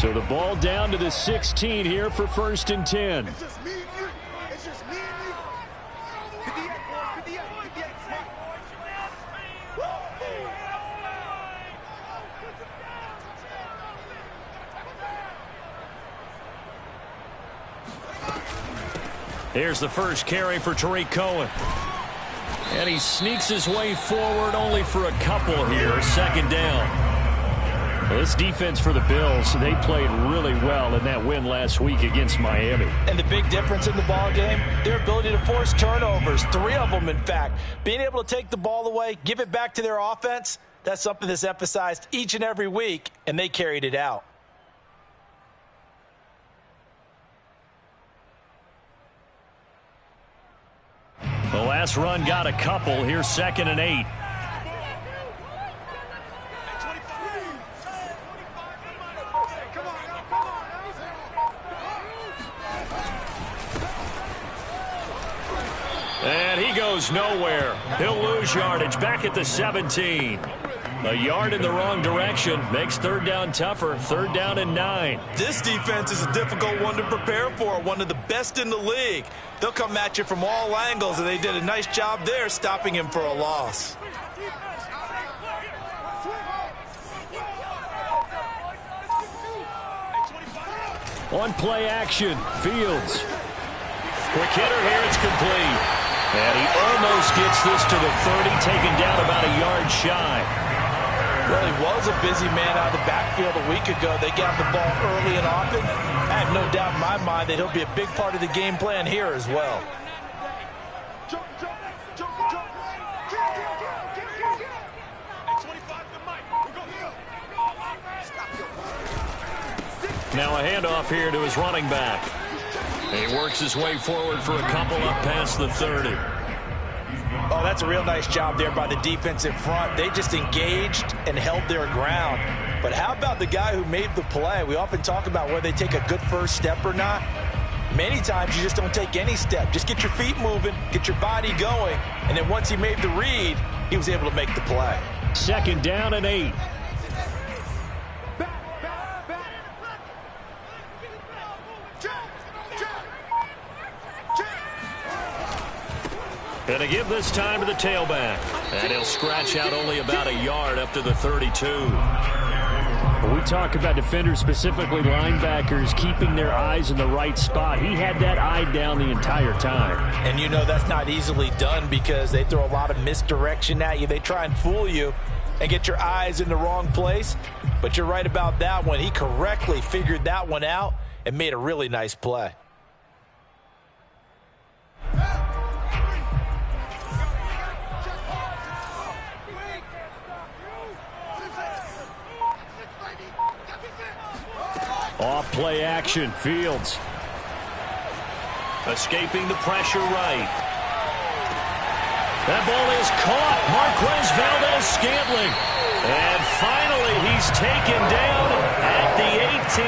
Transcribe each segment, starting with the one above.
So the ball down to the 16 here for 1st and 10. It's just me and you. It's just me and you. 58, boys. 58. 58. Here's the first carry for Tariq Cohen. And he sneaks his way forward only for a couple here. 2nd down. This defense for the Bills, they played really well in that win last week against Miami. And the big difference in the ball game, their ability to force turnovers, 3 of them in fact. Being able to take the ball away, give it back to their offense, that's something that's emphasized each and every week, and they carried it out. The last run got a couple. Here's 2nd and 8. And he goes nowhere. He'll lose yardage back at the 17. A yard in the wrong direction makes 3rd down tougher. 3rd down and 9. This defense is a difficult one to prepare for, one of the best in the league. They'll come at you from all angles, and they did a nice job there stopping him for a loss. On play action, Fields. Quick hitter here, it's complete. And he almost gets this to the 30, taken down about a yard shy. Well, he was a busy man out of the backfield a week ago. They got the ball early and often. I have no doubt in my mind that he'll be a big part of the game plan here as well. Now a handoff here to his running back. He works his way forward for a couple up past the 30. Oh, that's a real nice job there by the defensive front. They just engaged and held their ground. But how about the guy who made the play? We often talk about whether they take a good first step or not. Many times you just don't take any step. Just get your feet moving, get your body going, and then once he made the read, he was able to make the play. 2nd down and 8. Going to give this time to the tailback. And he'll scratch out only about a yard up to the 32. When we talk about defenders, specifically linebackers, keeping their eyes in the right spot, he had that eye down the entire time. And you know that's not easily done because they throw a lot of misdirection at you. They try and fool you and get your eyes in the wrong place. But you're right about that one. He correctly figured that one out and made a really nice play. Off play action, Fields. Escaping the pressure right. That ball is caught. Marquez Valdes-Scantling. And finally, he's taken down at the 18.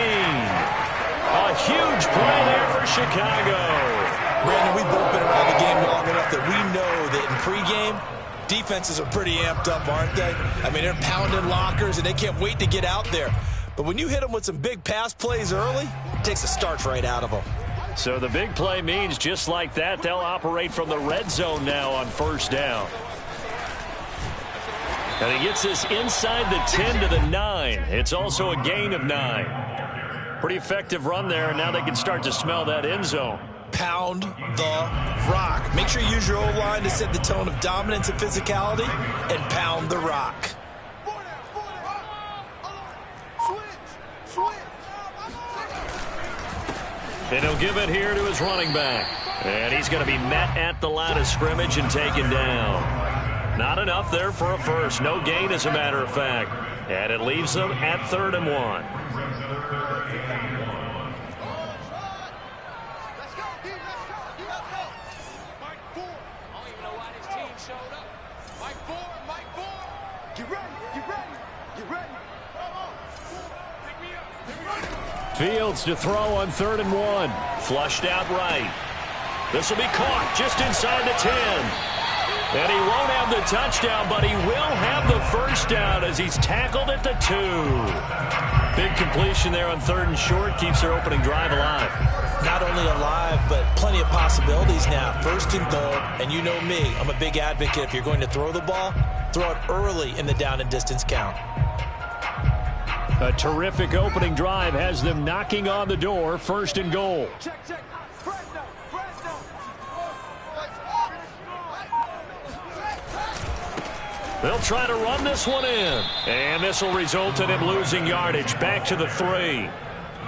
A huge play there for Chicago. Brandon, we've both been around the game long enough that we know that in pregame, defenses are pretty amped up, aren't they? I mean, they're pounding lockers, and they can't wait to get out there. But when you hit them with some big pass plays early, it takes the starch right out of them. So the big play means just like that, they'll operate from the red zone now on 1st down. And he gets this inside the 10 to the 9. It's also a gain of 9. Pretty effective run there, and now they can start to smell that end zone. Pound the rock. Make sure you use your O-line to set the tone of dominance and physicality, and pound the rock. And he'll give it here to his running back. And he's going to be met at the line of scrimmage and taken down. Not enough there for a first. No gain, as a matter of fact. And it leaves them at 3rd and 1. Fields to throw on 3rd and 1. Flushed out right. This will be caught just inside the 10. And he won't have the touchdown, but he will have the first down as he's tackled at the 2. Big completion there on 3rd and short. Keeps their opening drive alive. Not only alive, but plenty of possibilities now. 1st and goal, and you know me. I'm a big advocate. If you're going to throw the ball, throw it early in the down and distance count. A terrific opening drive has them knocking on the door. 1st and goal. Check. They'll try to run this one in. And this will result in him losing yardage. Back to the 3.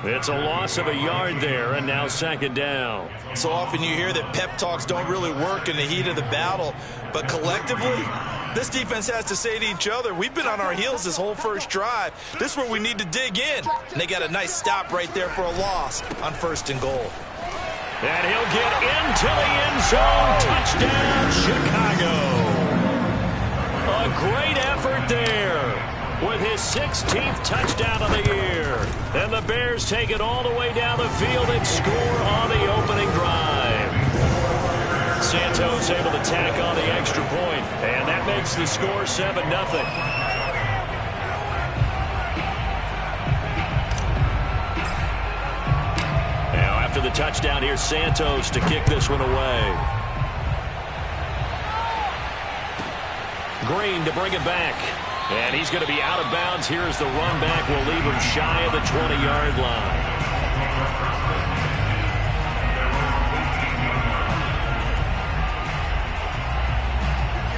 It's a loss of a yard there, and now 2nd down. So often you hear that pep talks don't really work in the heat of the battle, but collectively, this defense has to say to each other, we've been on our heels this whole first drive. This is where we need to dig in. And they got a nice stop right there for a loss on 1st and goal. And he'll get into the end zone. Touchdown, Chicago. A great effort there with his 16th touchdown of the year. And the Bears take it all the way down the field and score on the opening drive. Santos able to tack on the extra point, and that makes the score 7-0. Now after the touchdown, here's Santos to kick this one away. Green to bring it back. And he's going to be out of bounds. Here's the run back. Will leave him shy of the 20-yard line.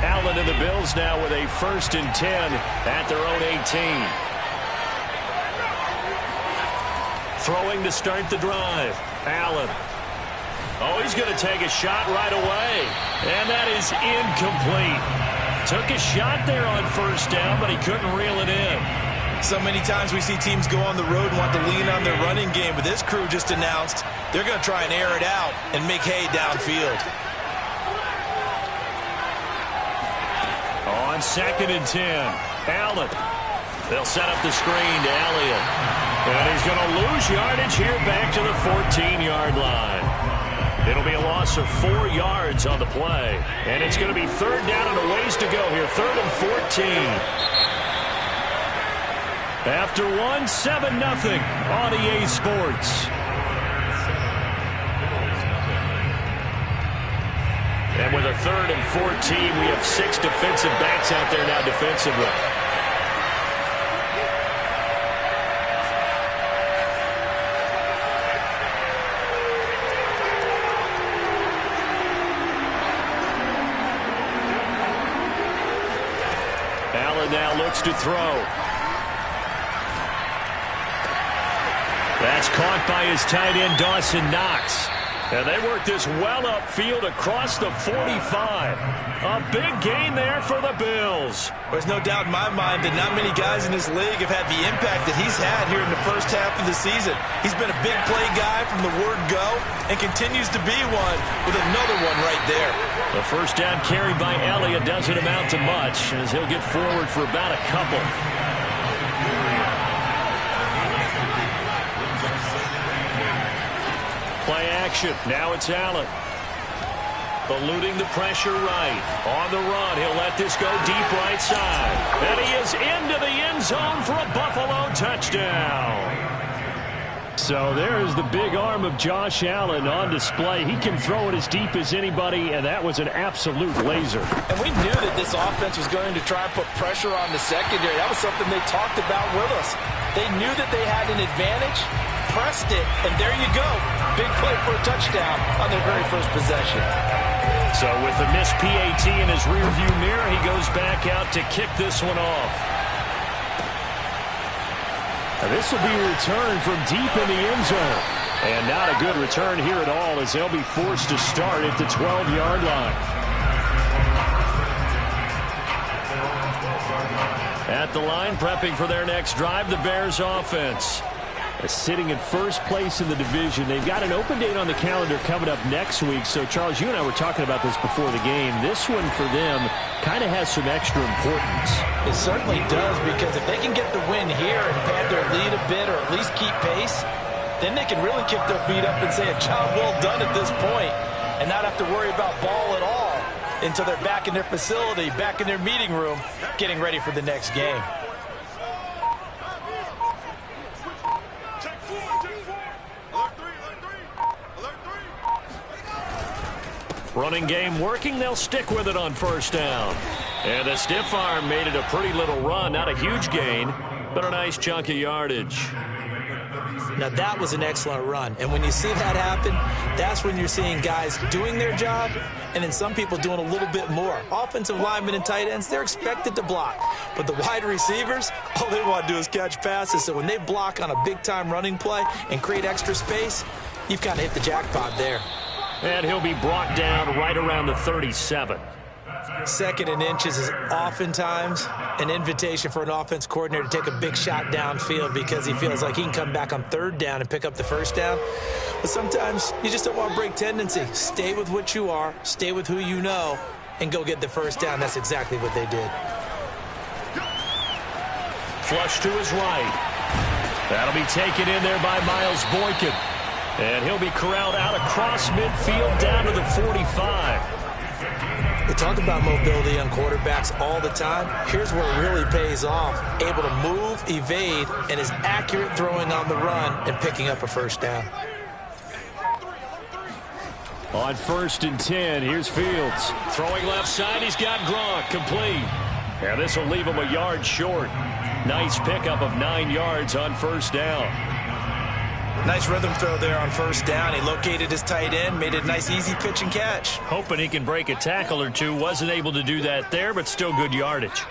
Allen and the Bills now with a 1st and 10 at their own 18. Throwing to start the drive. Allen. Oh, he's going to take a shot right away. And that is incomplete. Took a shot there on 1st down, but he couldn't reel it in. So many times we see teams go on the road and want to lean on their running game, but this crew just announced they're going to try and air it out and make hay downfield. On 2nd and 10, Allen. They'll set up the screen to Elliott. And he's going to lose yardage here back to the 14-yard line. It'll be a loss of 4 yards on the play. And it's going to be 3rd down and a ways to go here. 3rd and 14. After 1, 7-0 on EA Sports. And with a 3rd and 14, we have 6 defensive backs out there now defensively. Now looks to throw. That's caught by his tight end, Dawson Knox. And they work this well upfield across the 45. A big gain there for the Bills. There's no doubt in my mind that not many guys in this league have had the impact that he's had here in the first half of the season. He's been a big play guy from the word go and continues to be one with another one right there. The first down carried by Elliott doesn't amount to much as he'll get forward for about a couple. Play action. Now it's Allen. Eluding the pressure right. On the run, he'll let this go deep right side. And he is into the end zone for a Buffalo touchdown. So there's the big arm of Josh Allen on display. He can throw it as deep as anybody, and that was an absolute laser. And we knew that this offense was going to try and put pressure on the secondary. That was something they talked about with us. They knew that they had an advantage, pressed it, and there you go. Big play for a touchdown on their very first possession. So with the missed PAT in his rearview mirror, he goes back out to kick this one off. This will be a return from deep in the end zone. And not a good return here at all as they'll be forced to start at the 12-yard line. At the line, prepping for their next drive, the Bears offense. Sitting in first place in the division. They've got an open date on the calendar coming up next week. So, Charles, you and I were talking about this before the game. This one for them kind of has some extra importance. It certainly does, because if they can get the win here and pad their lead a bit or at least keep pace, then they can really kick their feet up and say a job well done at this point and not have to worry about ball at all. until they're back in their facility, back in their meeting room, getting ready for the next game. Running game working. They'll stick with it on first down. And the stiff arm made it a pretty little run. Not a huge gain, but a nice chunk of yardage. Now, that was an excellent run. And when you see that happen, that's when you're seeing guys doing their job and then some people doing a little bit more. Offensive linemen and tight ends, they're expected to block. But the wide receivers, all they want to do is catch passes. So when they block on a big-time running play and create extra space, you've kind of hit the jackpot there. And he'll be brought down right around the 37. Second and inches is oftentimes an invitation for an offense coordinator to take a big shot downfield because he feels like he can come back on third down and pick up the first down. But sometimes you just don't want to break tendency. Stay with what you are, stay with who you know, and go get the first down. That's exactly what they did. Flush to his right. That'll be taken in there by Miles Boykin. And he'll be corralled out across midfield down to the 45. We talk about mobility on quarterbacks all the time. Here's where it really pays off. Able to move, evade, and is accurate throwing on the run and picking up a first down. On 1st and 10, here's Fields. Throwing left side, he's got Gronk complete. And this will leave him a yard short. Nice pickup of 9 yards on first down. Nice rhythm throw there on first down. He located his tight end, made it a nice easy pitch and catch. Hoping he can break a tackle or two. Wasn't able to do that there, but still good yardage.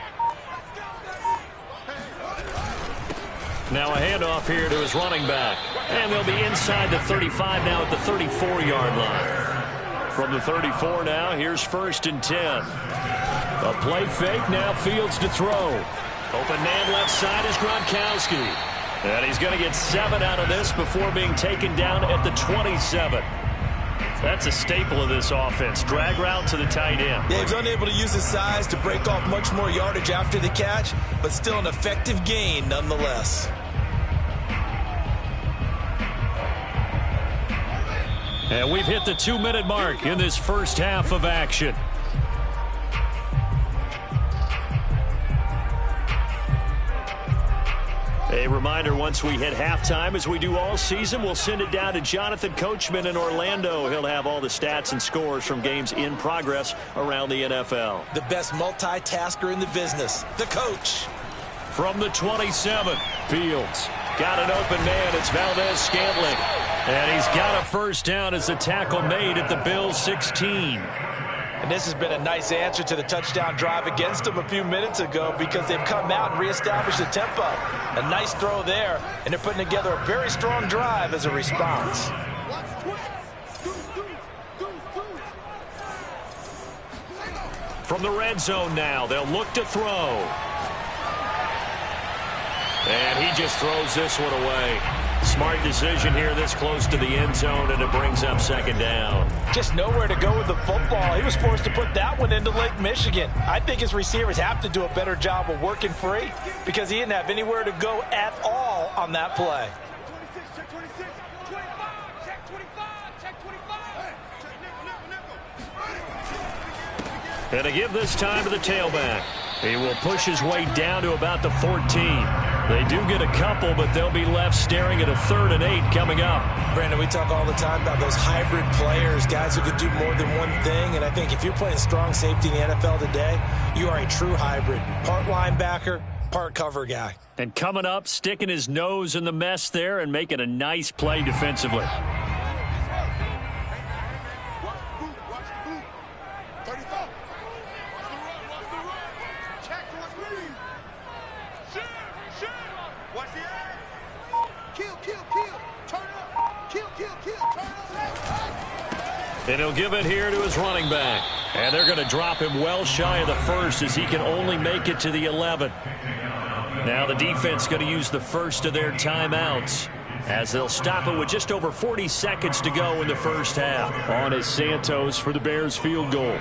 Now a handoff here to his running back. And they'll be inside the 35 now at the 34-yard line. From the 34 now, here's 1st and 10. A play fake, now Fields to throw. Open man left side is Gronkowski. And he's going to get 7 out of this before being taken down at the 27. That's a staple of this offense. Drag route to the tight end. Yeah, he's unable to use his size to break off much more yardage after the catch, but still an effective gain nonetheless. And we've hit the 2-minute mark in this first half of action. A reminder, once we hit halftime, as we do all season, we'll send it down to Jonathan Coachman in Orlando. He'll have all the stats and scores from games in progress around the NFL. The best multitasker in the business, the coach. From the 27, Fields. Got an open man. It's Valdez-Scantling. And he's got a first down as the tackle made at the Bills' 16. And this has been a nice answer to the touchdown drive against them a few minutes ago because they've come out and reestablished the tempo. A nice throw there, and they're putting together a very strong drive as a response. From the red zone now, they'll look to throw. And he just throws this one away. Smart decision here this close to the end zone, and it brings up 2nd down. Just nowhere to go with the football. He was forced to put that one into Lake Michigan. I think his receivers have to do a better job of working free because he didn't have anywhere to go at all on that play. And to give this time to the tailback. He will push his way down to about the 14. They do get a couple, but they'll be left staring at a 3rd and 8 coming up. Brandon, we talk all the time about those hybrid players, guys who can do more than one thing. And I think if you're playing strong safety in the NFL today, you are a true hybrid. Part linebacker, part cover guy. And coming up, sticking his nose in the mess there and making a nice play defensively. And he'll give it here to his running back. And they're going to drop him well shy of the 1st as he can only make it to the 11. Now the defense going to use the first of their timeouts as they'll stop it with just over 40 seconds to go in the first half. On is Santos for the Bears field goal.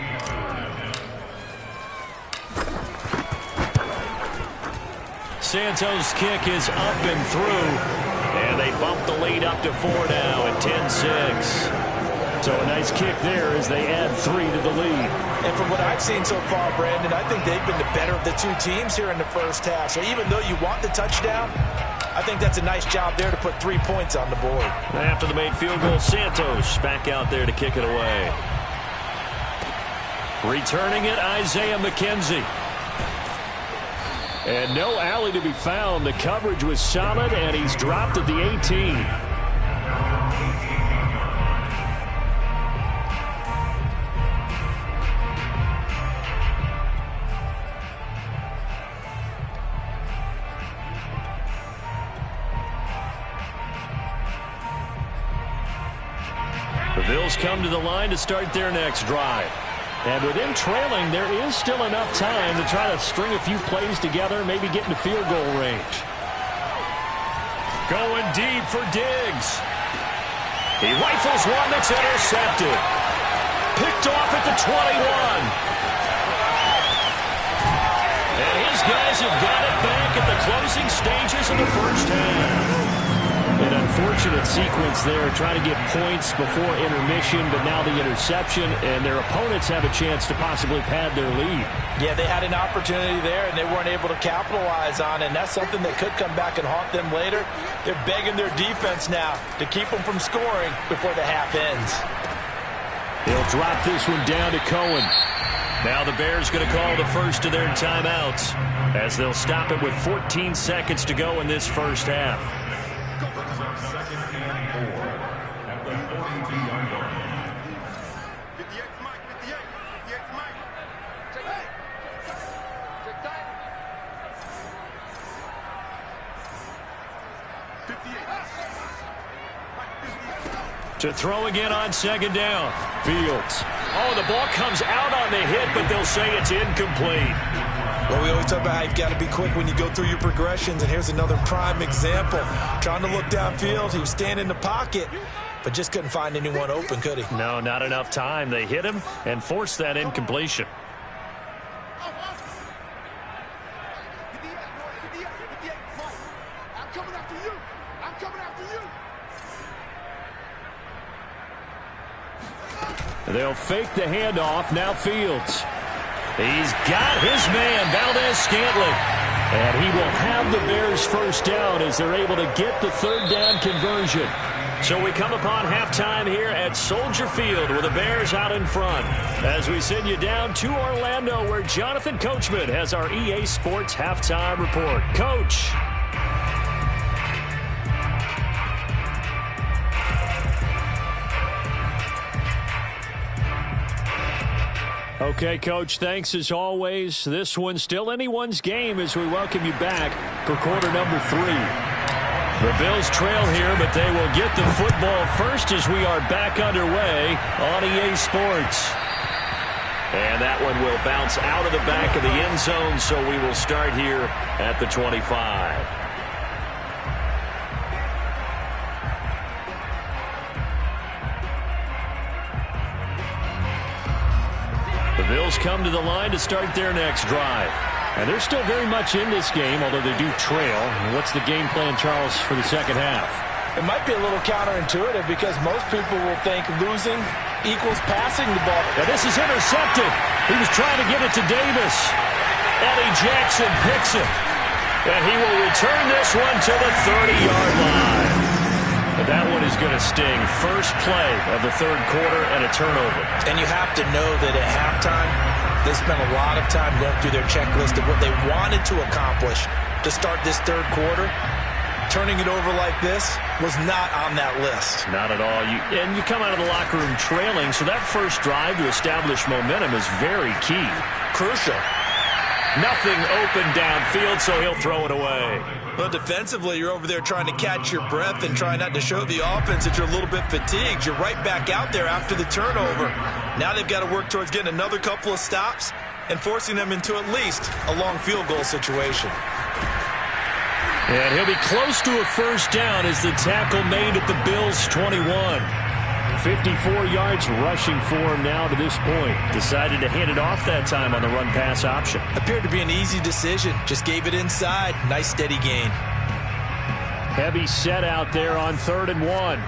Santos' kick is up and through. And they bump the lead up to 4 now at 10-6. So a nice kick there as they add 3 to the lead. And from what I've seen so far, Brandon, I think they've been the better of the two teams here in the first half. So even though you want the touchdown, I think that's a nice job there to put 3 points on the board. After the made field goal, Santos back out there to kick it away. Returning it, Isaiah McKenzie. And no alley to be found. The coverage was solid, and he's dropped at the 18. The Bills come to the line to start their next drive. And with them trailing, there is still enough time to try to string a few plays together, maybe get into field goal range. Going deep for Diggs. He rifles one that's intercepted. Picked off at the 21. And his guys have got it back at the closing stages of the first half. An unfortunate sequence there, trying to get points before intermission, but now the interception, and their opponents have a chance to possibly pad their lead. Yeah, they had an opportunity there, and they weren't able to capitalize on it, and that's something that could come back and haunt them later. They're begging their defense now to keep them from scoring before the half ends. They'll drop this one down to Cohen. Now the Bears going to call the first of their timeouts as they'll stop it with 14 seconds to go in this first half. To throw again on second down. Fields. Oh, the ball comes out on the hit, but they'll say it's incomplete. Well, we always talk about how you've got to be quick when you go through your progressions, and here's another prime example. Trying to look downfield, he was standing in the pocket, but just couldn't find anyone open, could he? No, not enough time. They hit him and forced that incompletion. They'll fake the handoff. Now Fields. He's got his man, Valdez-Scantling. And he will have the Bears first down as they're able to get the third down conversion. So we come upon halftime here at Soldier Field with the Bears out in front. As we send you down to Orlando where Jonathan Coachman has our EA Sports halftime report. Coach. Okay, Coach, thanks as always. This one's still anyone's game as we welcome you back for quarter number 3. The Bills trail here, but they will get the football first as we are back underway on EA Sports. And that one will bounce out of the back of the end zone, so we will start here at the 25. The Bills come to the line to start their next drive. And they're still very much in this game, although they do trail. What's the game plan, Charles, for the second half? It might be a little counterintuitive because most people will think losing equals passing the ball. Now this is intercepted. He was trying to get it to Davis. Eddie Jackson picks it. And he will return this one to the 30-yard line. But that one is going to sting. First play of the third quarter and a turnover. And you have to know that at halftime, they spent a lot of time going through their checklist of what they wanted to accomplish to start this third quarter. Turning it over like this was not on that list. Not at all. And you come out of the locker room trailing, so that first drive to establish momentum is very key. Crucial. Nothing open downfield, so he'll throw it away. Well, defensively, you're over there trying to catch your breath and trying not to show the offense that you're a little bit fatigued. You're right back out there after the turnover. Now they've got to work towards getting another couple of stops and forcing them into at least a long field goal situation. And he'll be close to a first down as the tackle made at the Bills' 21. 54 yards rushing for him now to this point. Decided to hand it off that time on the run-pass option. Appeared to be an easy decision. Just gave it inside. Nice steady gain. Heavy set out there on 3rd and 1.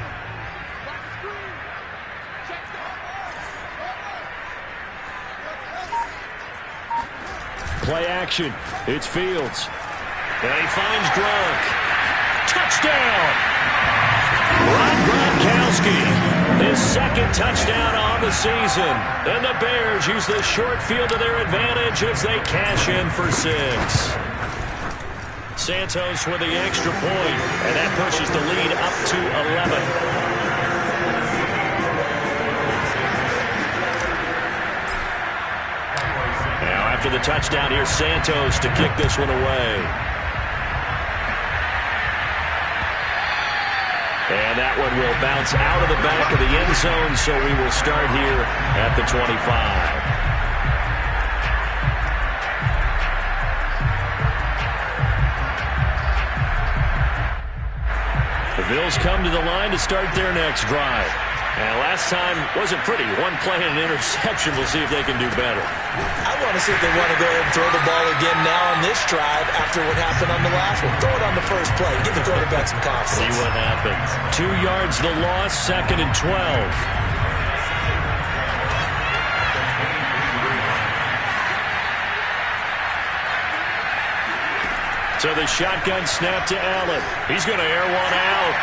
play action. It's Fields. And he finds Gronk. Touchdown! Ron Gronkowski, his second touchdown on the season. And the Bears use the short field to their advantage as they cash in for 6. Santos with the extra point, and that pushes the lead up to 11. Now after the touchdown, here's Santos to kick this one away. And that one will bounce out of the back of the end zone, so we will start here at the 25. The Bills come to the line to start their next drive. And last time wasn't pretty. One play and an interception. We'll see if they can do better. I want to see if they want to go ahead and throw the ball again now on this drive after what happened on the last one. Throw it on the first play. Give the quarterback some confidence. See what happens. 2 yards the loss, 2nd and 12. So the shotgun snap to Allen. He's going to air one out.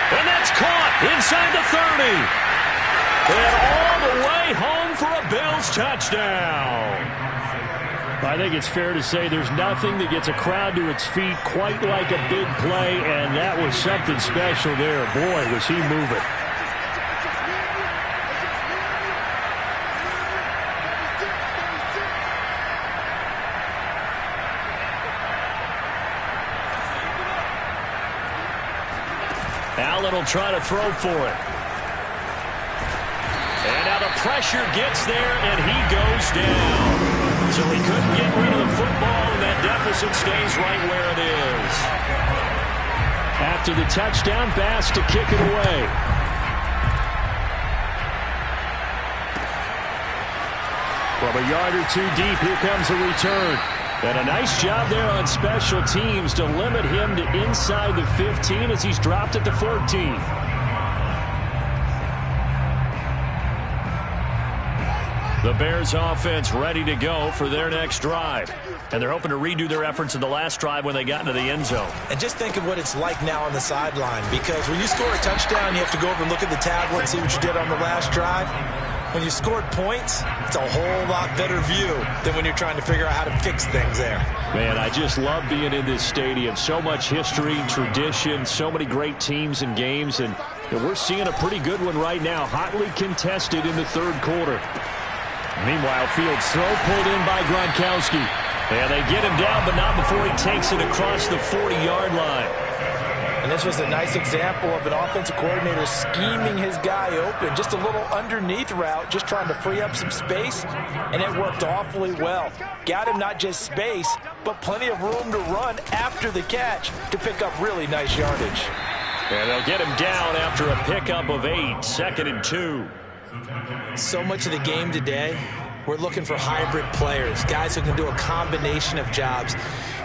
And that's caught inside the 30. And all the way home for a Bills touchdown. I think it's fair to say there's nothing that gets a crowd to its feet quite like a big play, and that was something special there. Boy, was he moving. Allen will try to throw for it. And now the pressure gets there, and he goes down. So he couldn't get rid of the football, and that deficit stays right where it is. After the touchdown, Bass to kick it away. From a yard or two deep, here comes a return. And a nice job there on special teams to limit him to inside the 15 as he's dropped at the 14. The Bears offense ready to go for their next drive. And they're hoping to redo their efforts in the last drive when they got into the end zone. And just think of what it's like now on the sideline, because when you score a touchdown, you have to go over and look at the tablet and see what you did on the last drive. When you scored points, it's a whole lot better view than when you're trying to figure out how to fix things there. Man, I just love being in this stadium. So much history, tradition, so many great teams and games, and we're seeing a pretty good one right now, hotly contested in the third quarter. Meanwhile, Fields' throw pulled in by Gronkowski. And they get him down, but not before he takes it across the 40-yard line. And this was a nice example of an offensive coordinator scheming his guy open. Just a little underneath route, just trying to free up some space, and it worked awfully well. Got him not just space, but plenty of room to run after the catch to pick up really nice yardage. And they'll get him down after a pickup of 8, 2nd and 2. So much of the game today, we're looking for hybrid players, guys who can do a combination of jobs.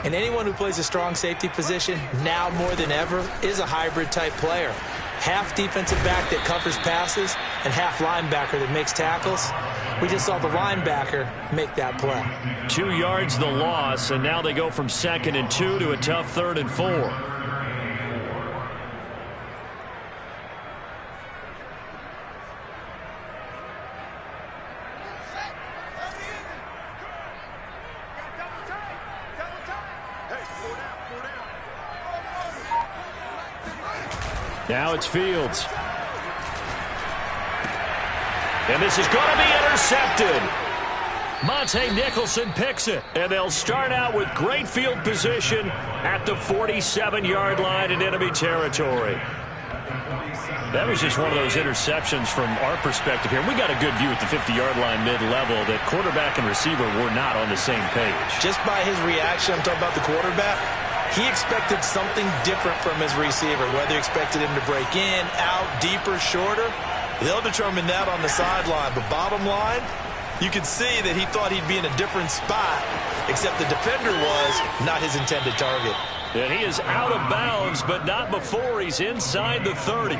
And anyone who plays a strong safety position, now more than ever, is a hybrid type player. Half defensive back that covers passes and half linebacker that makes tackles. We just saw the linebacker make that play. 2 yards the loss, and now they go from 2nd and 2 to a tough 3rd and 4. Now it's Fields. And this is going to be intercepted. Monte Nicholson picks it. And they'll start out with great field position at the 47-yard line in enemy territory. That was just one of those interceptions from our perspective here. We got a good view at the 50-yard line mid-level that quarterback and receiver were not on the same page. Just by his reaction, I'm talking about the quarterback, he expected something different from his receiver, whether he expected him to break in, out, deeper, shorter. They'll determine that on the sideline. But bottom line, you could see that he thought he'd be in a different spot, except the defender was not his intended target. And he is out of bounds, but not before he's inside the 30.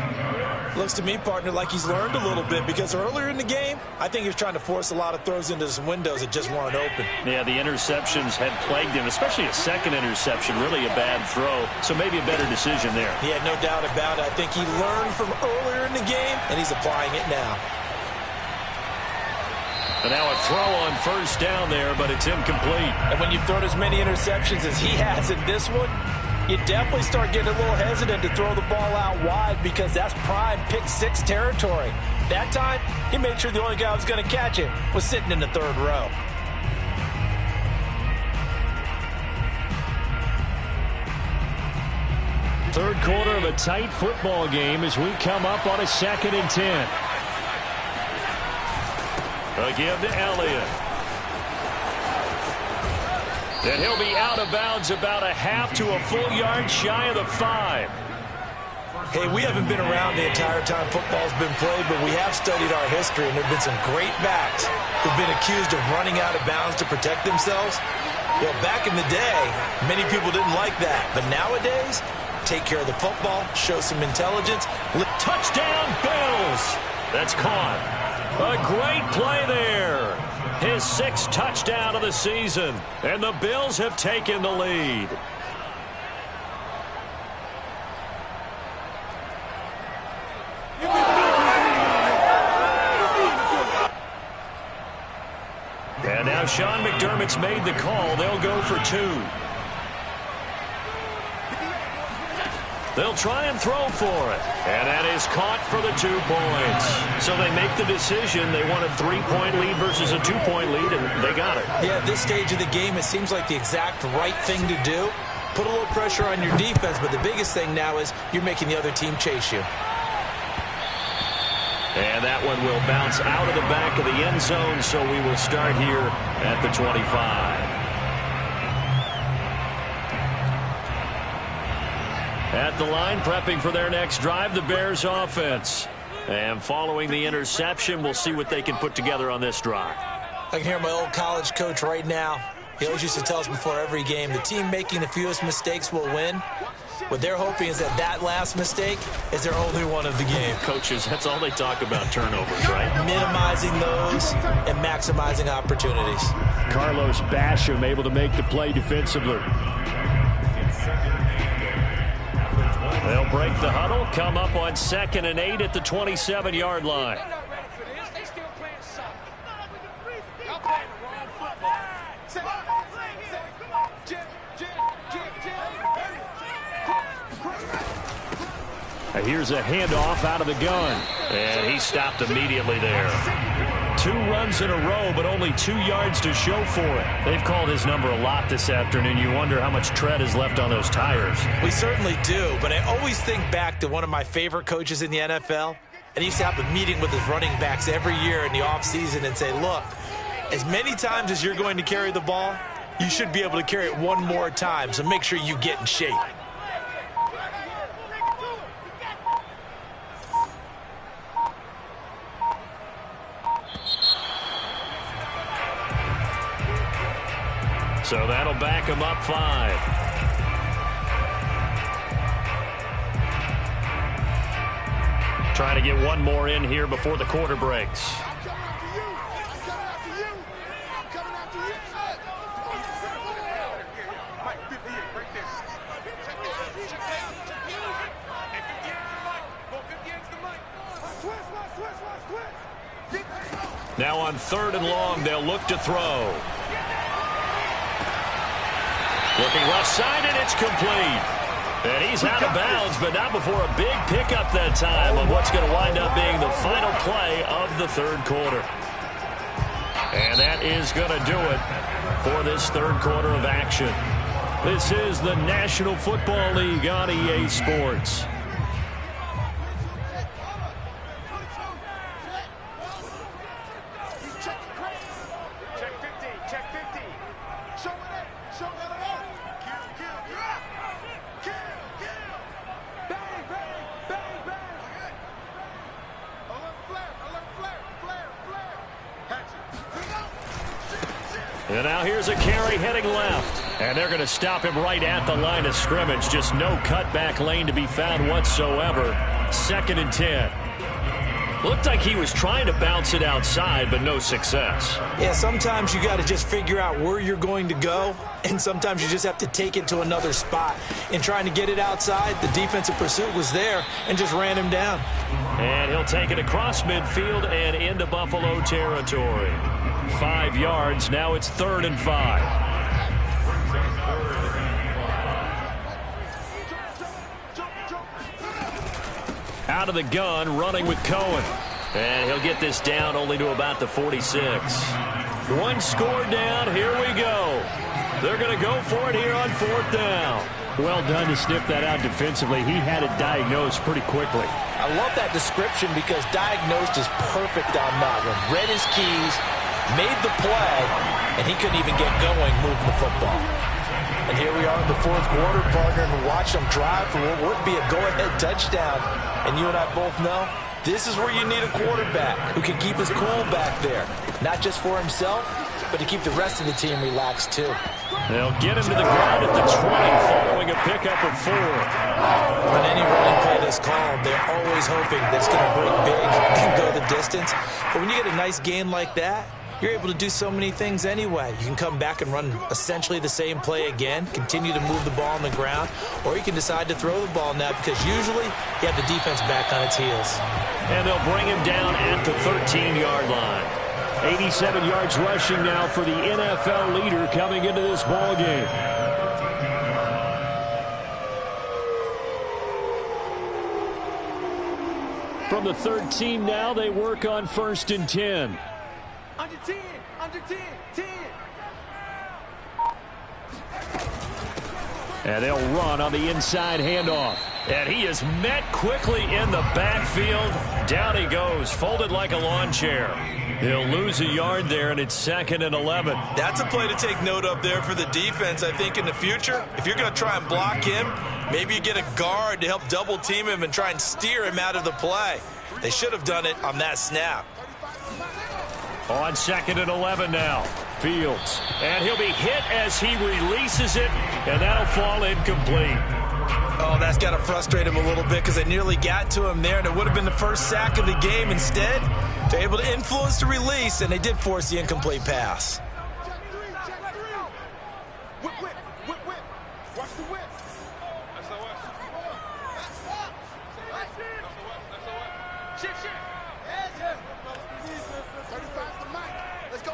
Looks to me, partner, like he's learned a little bit, because earlier in the game, I think he was trying to force a lot of throws into some windows that just weren't open. Yeah, the interceptions had plagued him, especially a second interception, really a bad throw. So maybe a better decision there. Yeah, no doubt about it. I think he learned from earlier in the game, and he's applying it now. And now a throw on first down there, but it's incomplete. And when you've thrown as many interceptions as he has in this one, you definitely start getting a little hesitant to throw the ball out wide, because that's prime pick six territory. That time, he made sure the only guy who was going to catch it was sitting in the third row. Third quarter of a tight football game as we come up on a 2nd and 10. Again to Elliott. And he'll be out of bounds about a half to a full yard shy of the 5. Hey, we haven't been around the entire time football's been played, but we have studied our history, and there have been some great backs who've been accused of running out of bounds to protect themselves. Well, back in the day, many people didn't like that. But nowadays, take care of the football, show some intelligence. Touchdown, Bills! That's caught. A great play there. His 6th touchdown of the season. And the Bills have taken the lead. And now Sean McDermott's made the call. They'll go for 2. They'll try and throw for it. And that is caught for the 2 points. So they make the decision. They want a 3-point lead versus a 2-point lead, and they got it. Yeah, at this stage of the game, it seems like the exact right thing to do. Put a little pressure on your defense, but the biggest thing now is you're making the other team chase you. And that one will bounce out of the back of the end zone, so we will start here at the 25. At the line, prepping for their next drive, the Bears offense. And following the interception, we'll see what they can put together on this drive. I can hear my old college coach right now. He always used to tell us before every game, the team making the fewest mistakes will win. What they're hoping is that that last mistake is their only one of the game. Coaches, that's all they talk about, turnovers, right? Minimizing those and maximizing opportunities. Carlos Basham able to make the play defensively. They'll break the huddle, come up on 2nd and 8 at the 27-yard line. Here's a handoff out of the gun. And he stopped immediately there. 2 runs in a row, but only 2 yards to show for it. They've called his number a lot this afternoon. You wonder how much tread is left on those tires. We certainly do, but I always think back to one of my favorite coaches in the NFL. And he used to have a meeting with his running backs every year in the offseason and say, look, as many times as you're going to carry the ball, you should be able to carry it one more time, so make sure you get in shape. So that'll back him up 5. Trying to get one more in here before the quarter breaks. Now on 3rd and long, they'll look to throw. Looking left side, and it's complete. And he's out of bounds, but not before a big pickup that time on what's going to wind up being the final play of the 3rd quarter. And that is going to do it for this 3rd quarter of action. This is the National Football League on EA Sports. And now here's a carry heading left. And they're going to stop him right at the line of scrimmage. Just no cutback lane to be found whatsoever. 2nd and 10. Looked like he was trying to bounce it outside, but no success. Yeah, sometimes you got to just figure out where you're going to go, and sometimes you just have to take it to another spot. In trying to get it outside, the defensive pursuit was there and just ran him down. And he'll take it across midfield and into Buffalo territory. 5 yards. Now it's 3rd and 5. Out of the gun, running with Cohen. And he'll get this down only to about the 46. 1 score down. Here we go. They're going to go for it here on 4th down. Well done to sniff that out defensively. He had it diagnosed pretty quickly. I love that description because diagnosed is perfect on that one. Read his keys, made the play, and he couldn't even get going moving the football. And here we are in the 4th quarter, partner, and watch them drive for what would be a go-ahead touchdown. And you and I both know this is where you need a quarterback who can keep his cool back there. Not just for himself, but to keep the rest of the team relaxed too. They'll get him to the ground at the 20 following a pickup of 4. On any running play that's called, they're always hoping that it's going to break big and go the distance. But when you get a nice gain like that, you're able to do so many things anyway. You can come back and run essentially the same play again, continue to move the ball on the ground, or you can decide to throw the ball now because usually you have the defense back on its heels. And they'll bring him down at the 13-yard line. 87 yards rushing now for the NFL leader coming into this ball game. From the 13 now, they work on 1st and 10. Under 10, under 10, 10. And they'll run on the inside handoff. And he is met quickly in the backfield. Down he goes, folded like a lawn chair. He'll lose a yard there, and it's 2nd and 11. That's a play to take note of there for the defense. I think in the future, if you're going to try and block him, maybe you get a guard to help double team him and try and steer him out of the play. They should have done it on that snap. On 2nd and 11 now. Fields. And he'll be hit as he releases it, and that'll fall incomplete. Oh, that's got to frustrate him a little bit because they nearly got to him there, and it would have been the first sack of the game. Instead, they're able to influence the release, and they did force the incomplete pass. Whip, whip, whip, whip. Watch the whip. Shit, shit. 35's the mic. Let's go.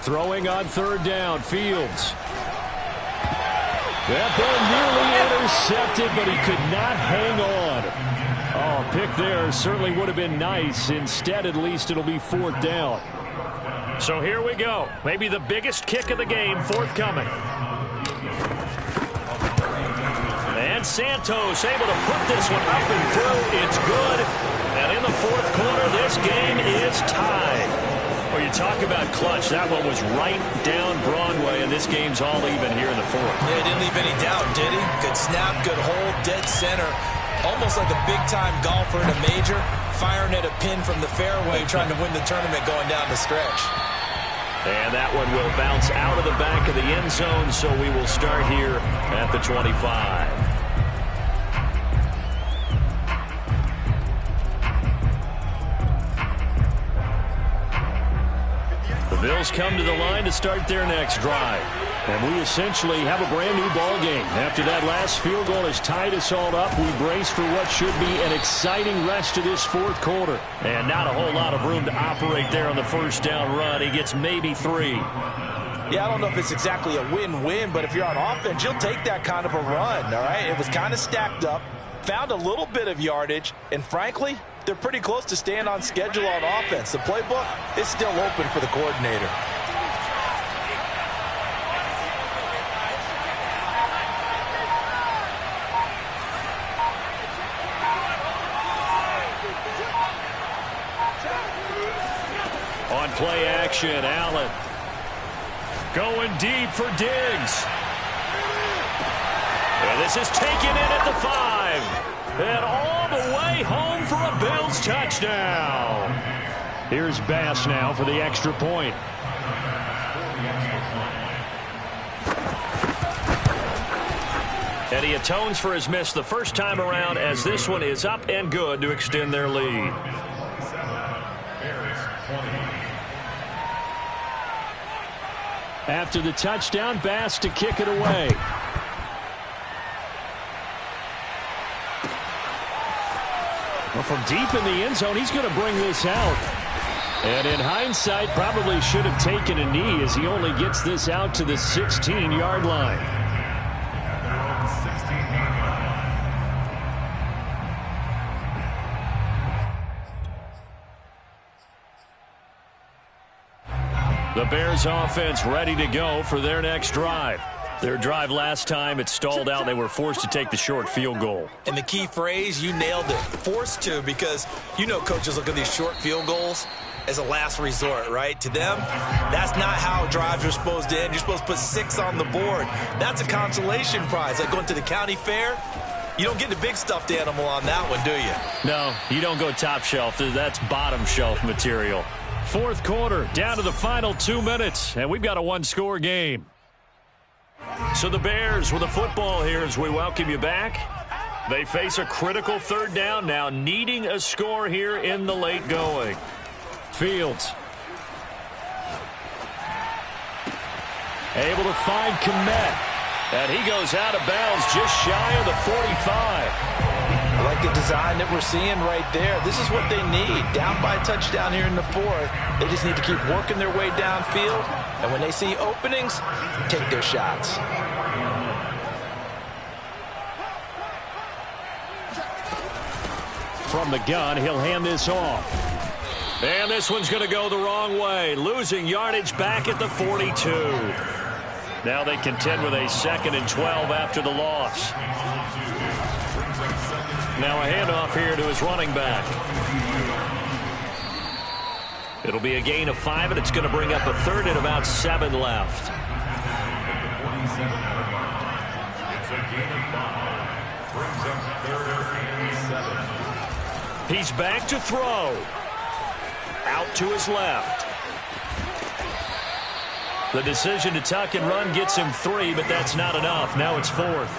Throwing on 3rd down, Fields. That ball nearly intercepted, but he could not hang on. Oh, pick there certainly would have been nice. Instead, at least, it'll be 4th down. So here we go. Maybe the biggest kick of the game forthcoming. And Santos able to put this one up and through. It's good. And in the 4th quarter, this game is tied. Well, you talk about clutch. That one was right down Broadway, and this game's all even here in the 4th. Yeah, he didn't leave any doubt, did he? Good snap, good hold, dead center. Almost like a big-time golfer in a major, firing at a pin from the fairway, trying to win the tournament going down the stretch. And that one will bounce out of the back of the end zone, so we will start here at the 25. The Bills come to the line to start their next drive. And we essentially have a brand new ball game. After that last field goal has tied us all up, we brace for what should be an exciting rest of this 4th quarter. And not a whole lot of room to operate there on the 1st down run. He gets maybe 3. Yeah, I don't know if it's exactly a win-win, but if you're on offense, you'll take that kind of a run, all right? It was kind of stacked up, found a little bit of yardage, and frankly, they're pretty close to staying on schedule on offense. The playbook is still open for the coordinator. On play action, Allen. Going deep for Diggs. And this is taken in at the 5. And all the way home for a Bills touchdown. Here's Bass now for the extra point. And he atones for his miss the first time around, as this one is up and good to extend their lead. After the touchdown, Bass to kick it away. Well, from deep in the end zone, he's going to bring this out. And in hindsight, probably should have taken a knee, as he only gets this out to the 16-yard line. The Bears offense ready to go for their next drive. Their drive last time, it stalled out. They were forced to take the short field goal. And the key phrase, you nailed it, forced to, because you know coaches look at these short field goals as a last resort, right? To them, that's not how drives are supposed to end. You're supposed to put 6 on the board. That's a consolation prize. Like going to the county fair, you don't get the big stuffed animal on that one, do you? No, you don't go top shelf. That's bottom shelf material. Fourth quarter, down to the final 2 minutes, and we've got a one-score game. So the Bears with the football here as we welcome you back. They face a critical third down now, needing a score here in the late going. Fields. Able to find Kmet. And he goes out of bounds just shy of the 45. I like the design that we're seeing right there. This is what they need. Down by a touchdown here in the fourth. They just need to keep working their way downfield. And when they see openings, take their shots. From the gun, he'll hand this off. And this one's going to go the wrong way. Losing yardage back at the 42. Now they contend with a 2nd and 12 after the loss. Now a handoff here to his running back. It'll be a gain of 5, and it's going to bring up a 3rd and about 7 left. He's back to throw. Out to his left. The decision to tuck and run gets him 3, but that's not enough. Now it's 4th.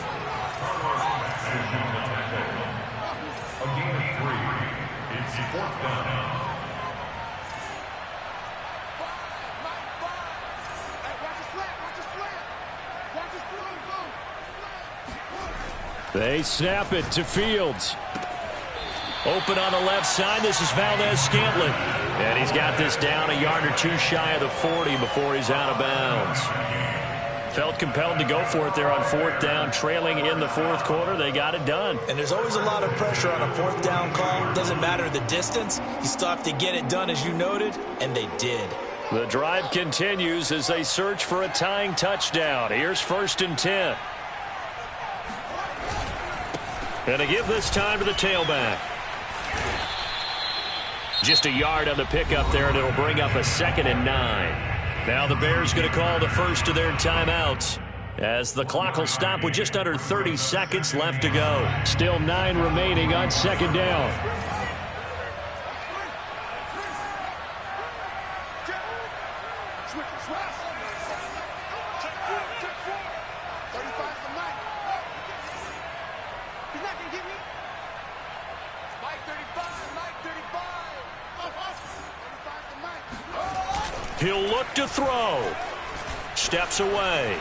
They snap it to Fields. Open on the left side. This is Valdez-Scantling. And he's got this down a yard or 2 shy of the 40 before he's out of bounds. Felt compelled to go for it there on 4th down, trailing in the 4th quarter. They got it done. And there's always a lot of pressure on a 4th down call. Doesn't matter the distance. You still have to get it done, as you noted, and they did. The drive continues as they search for a tying touchdown. Here's 1st and 10. And to give this time to the tailback. Just a yard on the pickup there, and it'll bring up a 2nd and 9. Now the Bears going to call the first of their timeouts, as the clock will stop with just under 30 seconds left to go. Still 9 remaining on 2nd down. He'll look to throw. Steps away.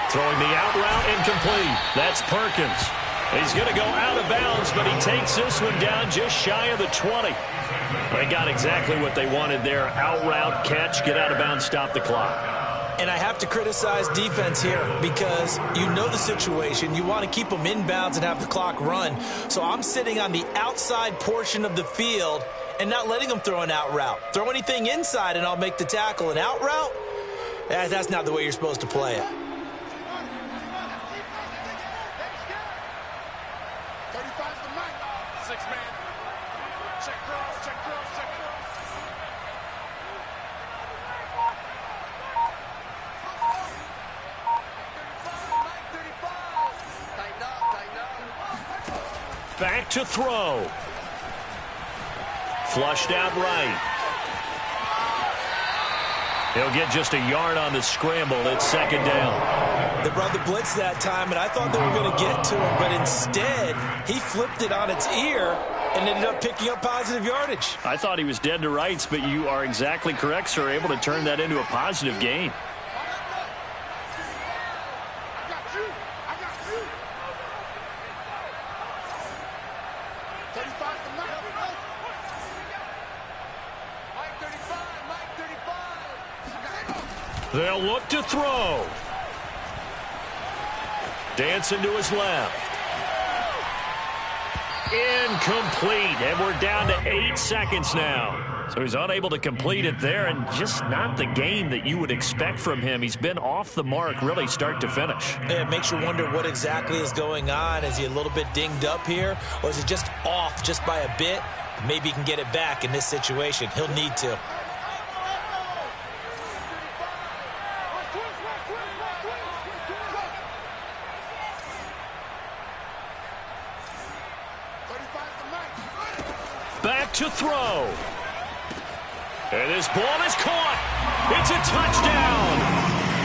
Throwing the out route, incomplete. That's Perkins. He's going to go out of bounds, but he takes this one down just shy of the 20. They got exactly what they wanted there. Out route, catch, get out of bounds, stop the clock. And I have to criticize defense here because you know the situation. You want to keep them inbounds and have the clock run. So I'm sitting on the outside portion of the field and not letting them throw an out route. Throw anything inside and I'll make the tackle. An out route? That's not the way you're supposed to play it. 35's the night. 6-man. Check cross, check cross, check cross. Back to throw. Flushed out right. He'll get just a yard on the scramble. It's second down. They brought the blitz that time, and I thought they were going to get to him, but instead, he flipped it on its ear and ended up picking up positive yardage. I thought he was dead to rights, but you are exactly correct, sir. Able to turn that into a positive gain. They'll look to throw. Dancing to his left. Incomplete, and we're down to 8 seconds now. So he's unable to complete it there, and just not the game that you would expect from him. He's been off the mark really start to finish. Yeah, it makes you wonder what exactly is going on. Is he a little bit dinged up here, or is it just off just by a bit? Maybe he can get it back in this situation. He'll need to. Back to throw. And this ball is caught. It's a touchdown.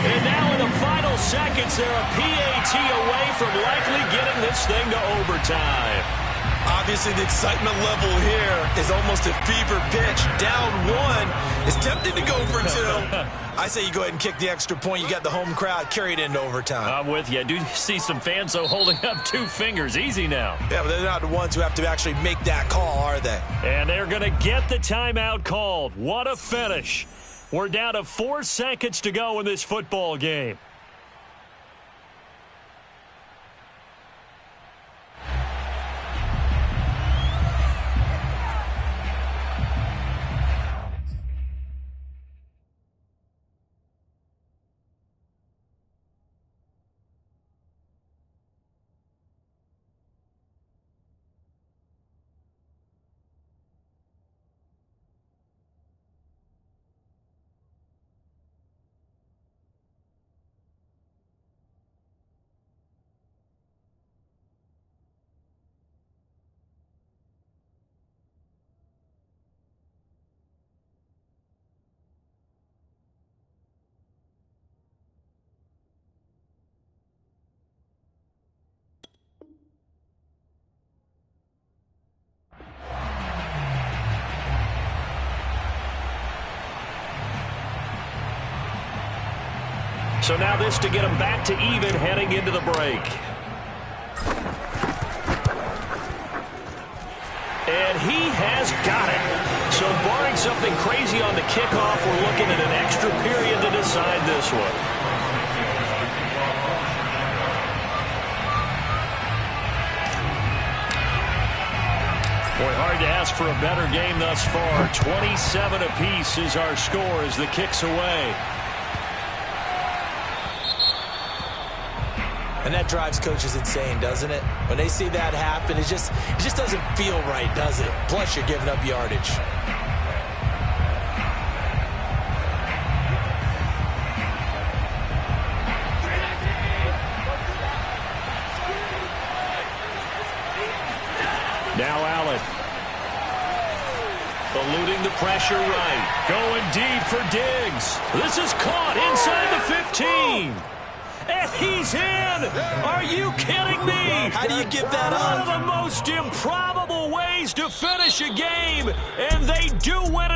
And now in the final seconds, they're a PAT away from likely getting this thing to overtime. Obviously, the excitement level here is almost a fever pitch. Down 1. It's tempting to go for 2. I say you go ahead and kick the extra point. You got the home crowd carried into overtime. I'm with you. I do see some fans, though, holding up 2 fingers. Easy now. Yeah, but they're not the ones who have to actually make that call, are they? And they're going to get the timeout called. What a finish. We're down to 4 seconds to go in this football game. So now this to get them back to even heading into the break. And he has got it. So barring something crazy on the kickoff, we're looking at an extra period to decide this one. Boy, hard to ask for a better game thus far. 27 apiece is our score as the kick's away. And that drives coaches insane, doesn't it? When they see that happen, it just doesn't feel right, does it? Plus, you're giving up yardage. Now Allen. Eluding the pressure right. Going deep for Diggs. This is caught inside the 15. And he's in! Are you kidding me? How do you give that up? One of the most improbable ways to finish a game, and they do win it.